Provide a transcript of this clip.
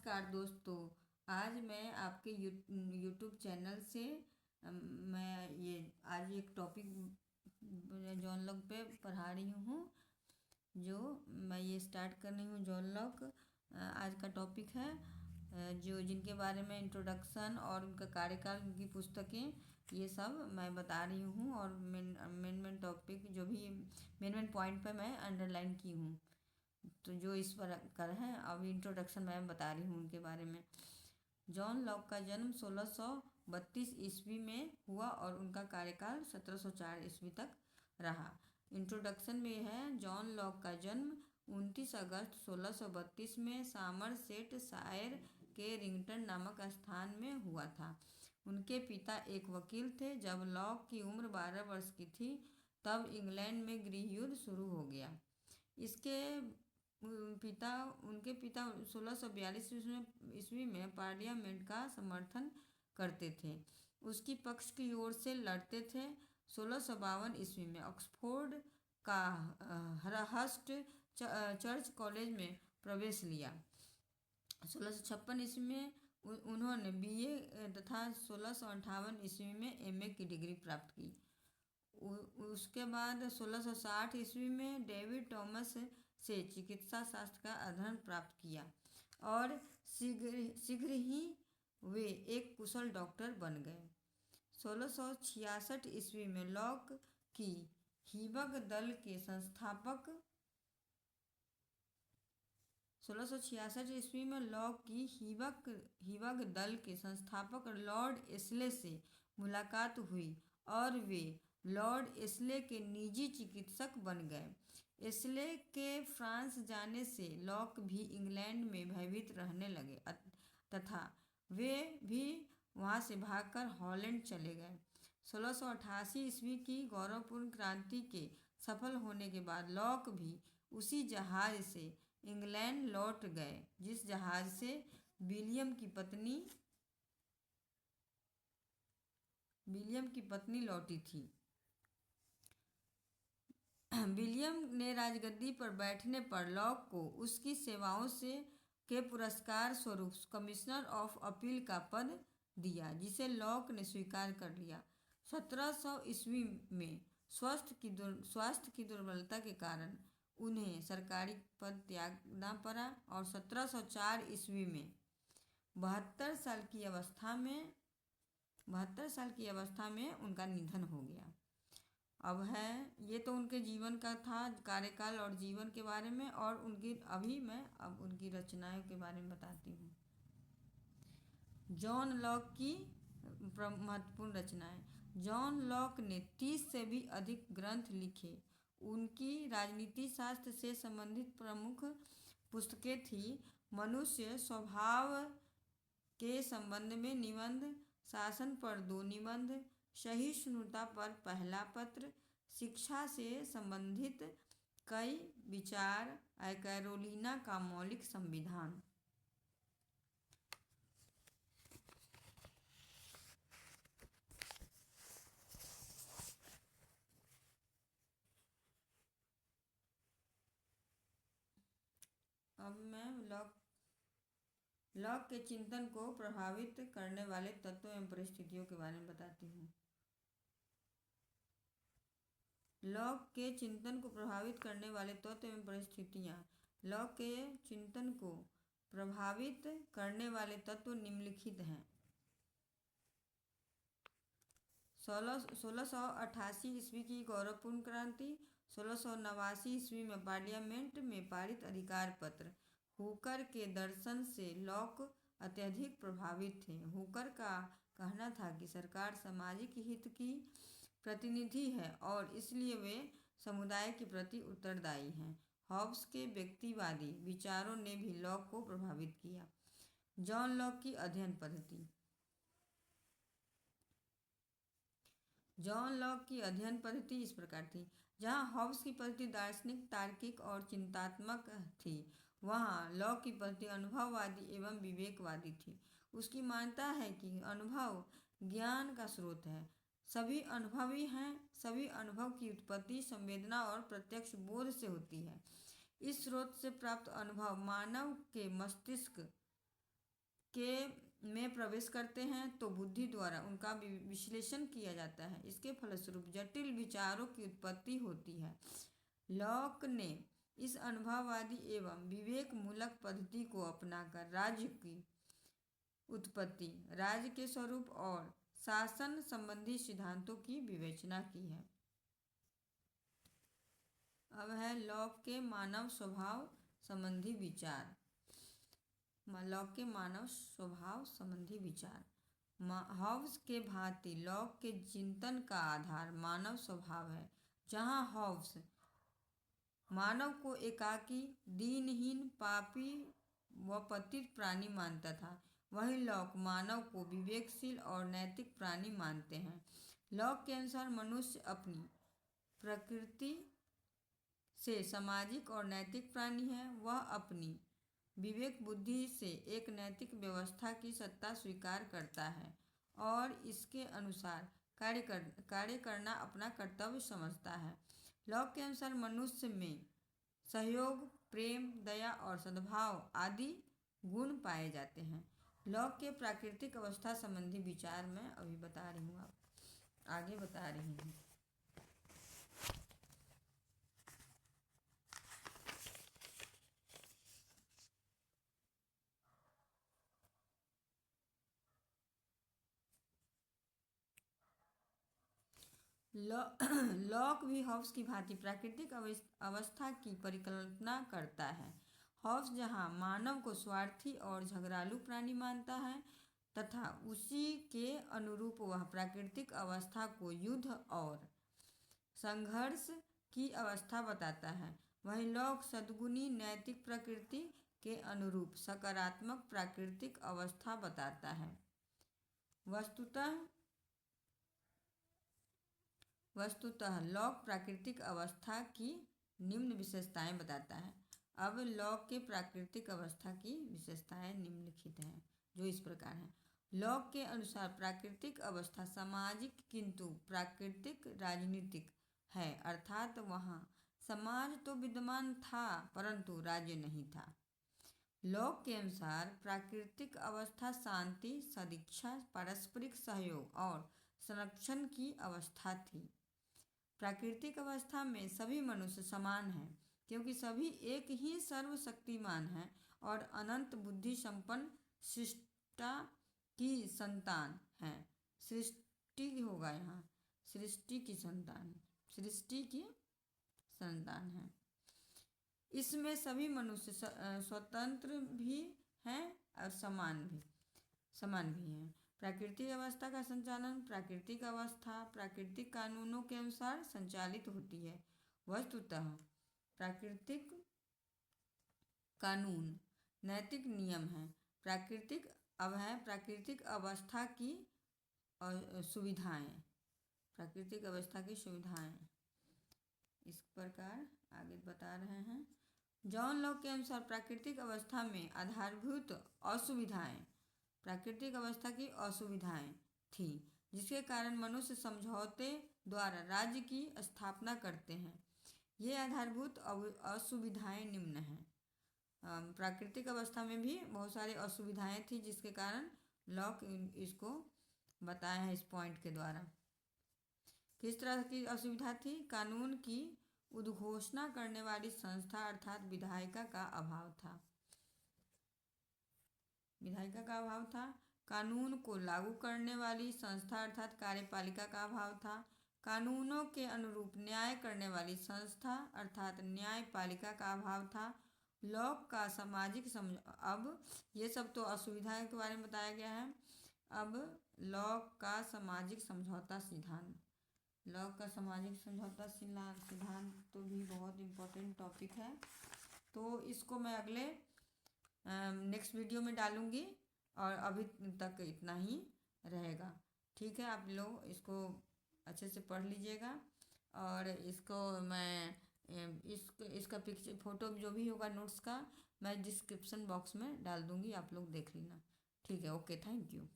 नमस्कार दोस्तों। आज मैं आपके यूट्यूब चैनल से मैं ये आज एक टॉपिक जॉन लॉक पे पढ़ा रही हूँ। जो मैं ये स्टार्ट कर रही हूँ जॉन लॉक। आज का टॉपिक है जो जिनके बारे में इंट्रोडक्शन और उनका कार्यकाल, उनकी पुस्तकें, ये सब मैं बता रही हूँ। और मेन टॉपिक जो भी मेन पॉइंट पे मैं अंडरलाइन की हूँ, तो जो इस पर कर है। अभी इंट्रोडक्शन मैं बता रही हूँ उनके बारे में। जॉन लॉक का जन्म 1632 ईस्वी में हुआ और उनका कार्यकाल 1704 ईस्वी तक रहा। इंट्रोडक्शन में है, जॉन लॉक का जन्म 29 अगस्त 1632 में सामरसेट शायर के रिंगटन नामक स्थान में हुआ था। उनके पिता एक वकील थे। जब लॉक की उम्र 12 वर्ष की थी तब इंग्लैंड में गृह युद्ध शुरू हो गया। इसके उनके पिता 1642 ईस्वी में पार्लियामेंट का समर्थन करते थे, उसकी पक्ष की ओर से लड़ते थे। 1652 ईस्वी में ऑक्सफोर्ड का हराहस्ट चर्च कॉलेज में प्रवेश लिया। 1656 ईस्वी में उन्होंने बीए तथा 1658 ईस्वी में एमए की डिग्री प्राप्त की। उसके बाद 1660 ईस्वी में डेविड टॉमस से चिकित्सा शास्त्र का अध्ययन प्राप्त किया और शीघ्र ही वे एक कुशल डॉक्टर बन गए। 1666 ईस्वी में लॉक की हीबक दल के संस्थापक 1666 ईस्वी में लॉक की हीबक दल के संस्थापक लॉर्ड एस्ले से मुलाकात हुई और वे लॉर्ड एस्ले के निजी चिकित्सक बन गए। एस्ले के फ्रांस जाने से लॉक भी इंग्लैंड में भयभीत रहने लगे तथा वे भी वहां से भागकर हॉलैंड चले गए। 1688 ईस्वी की गौरवपूर्ण क्रांति के सफल होने के बाद लॉक भी उसी जहाज से इंग्लैंड लौट गए जिस जहाज से विलियम की पत्नी लौटी थी। विलियम ने राजगद्दी पर बैठने पर लॉक को उसकी सेवाओं के पुरस्कार स्वरूप कमिश्नर ऑफ अपील का पद दिया, जिसे लॉक ने स्वीकार कर लिया। 1700 ईस्वी में स्वास्थ्य की दुर्बलता के कारण उन्हें सरकारी पद त्यागना पड़ा और 1704 ईस्वी में 72 साल की अवस्था में उनका निधन हो गया। अब है ये तो उनके जीवन का था, कार्यकाल और जीवन के बारे में। और अब उनकी रचनाओं के बारे में बताती हूँ। जॉन लॉक की महत्वपूर्ण रचनाएं। जॉन लॉक ने 30 से भी अधिक ग्रंथ लिखे। उनकी राजनीति शास्त्र से संबंधित प्रमुख पुस्तकें थी मनुष्य स्वभाव के संबंध में निबंध, शासन पर 2 निबंध, सहिष्णुता पर पहला पत्र, शिक्षा से संबंधित कई विचार, कैरोलिना का मौलिक संविधान। अब मैं लॉक के चिंतन को प्रभावित करने वाले तत्वों एवं परिस्थितियों के बारे में बताती हूँ। लॉक के चिंतन को प्रभावित करने वाले तत्व एवं परिस्थितियाँ। लॉक के चिंतन को प्रभावित करने वाले तत्व निम्नलिखित हैं। 1688 ईस्वी की गौरवपूर्ण क्रांति, 1689 ईस्वी में पार्लियामेंट में पारित अधिकार पत्र। हुकर के दर्शन से लॉक अत्यधिक प्रभावित थे। हुकर का कहना था कि सरकार सामाजिक हित की प्रतिनिधि है और इसलिए वे समुदाय के प्रति उत्तरदायी हैं। हॉब्स के व्यक्तिवादी विचारों ने भी लॉक को प्रभावित किया। जॉन लॉक की अध्ययन पद्धति। जॉन लॉक की अध्ययन पद्धति इस प्रकार थी। जहाँ हॉब्स की पद्धति दार्शनिक, तार्किक और चिंतात्मक थी, वहाँ लॉक की पद्धति अनुभववादी एवं विवेकवादी थी। उसकी मान्यता है कि अनुभव ज्ञान का स्रोत है। सभी अनुभवी हैं। सभी अनुभव की उत्पत्ति संवेदना और प्रत्यक्ष बोध से होती है। इस स्रोत से प्राप्त अनुभव मानव के मस्तिष्क के में प्रवेश करते हैं तो बुद्धि द्वारा उनका विश्लेषण किया जाता है। इसके फलस्वरूप जटिल विचारों की उत्पत्ति होती है। लॉक ने इस अनुभववादी एवं विवेक मूलक पद्धति को अपनाकर राज्य की उत्पत्ति, राज्य के स्वरूप और शासन संबंधी सिद्धांतों की विवेचना की है। अब है लॉक के मानव स्वभाव संबंधी विचार। लॉक के मानव स्वभाव संबंधी विचार। हॉब्स के भांति लॉक के चिंतन का आधार मानव स्वभाव है। जहाँ हॉब्स मानव को एकाकी, दीनहीन, पापी व पतित प्राणी मानता था, वहीं लॉक मानव को विवेकशील और नैतिक प्राणी मानते हैं। लॉक के अनुसार मनुष्य अपनी प्रकृति से सामाजिक और नैतिक प्राणी है। वह अपनी विवेक बुद्धि से एक नैतिक व्यवस्था की सत्ता स्वीकार करता है और इसके अनुसार कार्य करना अपना कर्तव्य समझता है। लॉक के अनुसार मनुष्य में सहयोग, प्रेम, दया और सद्भाव आदि गुण पाए जाते हैं। लॉक के प्राकृतिक अवस्था संबंधी विचार मैं अभी बता रही हूँ, आगे बता रही हूँ। लॉक भी हॉब्स की भांति प्राकृतिक अवस्था की परिकल्पना करता है। हॉब्स जहाँ मानव को स्वार्थी और झगड़ालू प्राणी मानता है तथा उसी के अनुरूप वह प्राकृतिक अवस्था को युद्ध और संघर्ष की अवस्था बताता है, वहीं लॉक सद्गुणी नैतिक प्रकृति के अनुरूप सकारात्मक प्राकृतिक अवस्था बताता है। वस्तुतः लॉक प्राकृतिक अवस्था की निम्न विशेषताएं बताता है। अब लॉक के प्राकृतिक अवस्था की विशेषताएं निम्नलिखित हैं, जो इस प्रकार हैं। लॉक के अनुसार प्राकृतिक अवस्था सामाजिक किंतु प्राकृतिक राजनीतिक है, अर्थात वहाँ समाज तो विद्यमान था परंतु राज्य नहीं था। लॉक के अनुसार प्राकृतिक अवस्था शांति, सदिच्छा, पारस्परिक सहयोग और संरक्षण की अवस्था थी। प्राकृतिक अवस्था में सभी मनुष्य समान हैं, क्योंकि सभी एक ही सर्वशक्तिमान हैं और अनंत बुद्धि संपन्न सृष्टा की संतान हैं। सृष्टि होगा यहाँ, सृष्टि की संतान है। इसमें सभी मनुष्य स्वतंत्र भी हैं और समान भी हैं। प्राकृतिक अवस्था का संचालन प्राकृतिक अवस्था प्राकृतिक कानूनों के अनुसार संचालित होती है। वस्तुतः प्राकृतिक कानून नैतिक नियम है। प्राकृतिक अवस्था की सुविधाएं, प्राकृतिक अवस्था की सुविधाएं इस प्रकार आगे बता रहे हैं। जॉन लॉक के अनुसार प्राकृतिक अवस्था में आधारभूत असुविधाएं प्राकृतिक अवस्था की असुविधाएं थी, जिसके कारण मनुष्य समझौते द्वारा राज्य की स्थापना करते हैं। ये आधारभूत असुविधाएं निम्न हैं। प्राकृतिक अवस्था में भी बहुत सारी असुविधाएं थी, जिसके कारण लॉक इसको बताया है इस पॉइंट के द्वारा। किस तरह की असुविधा थी? कानून की उद्घोषणा करने वाली संस्था अर्थात विधायिका का अभाव था। कानून को लागू करने वाली संस्था अर्थात कार्यपालिका का अभाव था। कानूनों के अनुरूप न्याय करने वाली संस्था अर्थात न्यायपालिका का अभाव था। लॉक का सामाजिक अब ये सब तो असुविधाएं के बारे में बताया गया है। अब लॉक का सामाजिक समझौता सिद्धांत। लॉक का सामाजिक समझौता सिद्धांत तो भी बहुत इम्पोर्टेंट टॉपिक है, तो इसको मैं अगले नेक्स्ट वीडियो में डालूँगी और अभी तक इतना ही रहेगा। ठीक है, आप लोग इसको अच्छे से पढ़ लीजिएगा और इसको मैं इसका पिक्चर फ़ोटो जो भी होगा नोट्स का मैं डिस्क्रिप्शन बॉक्स में डाल दूँगी, आप लोग देख लेना। ठीक है, ओके, थैंक यू।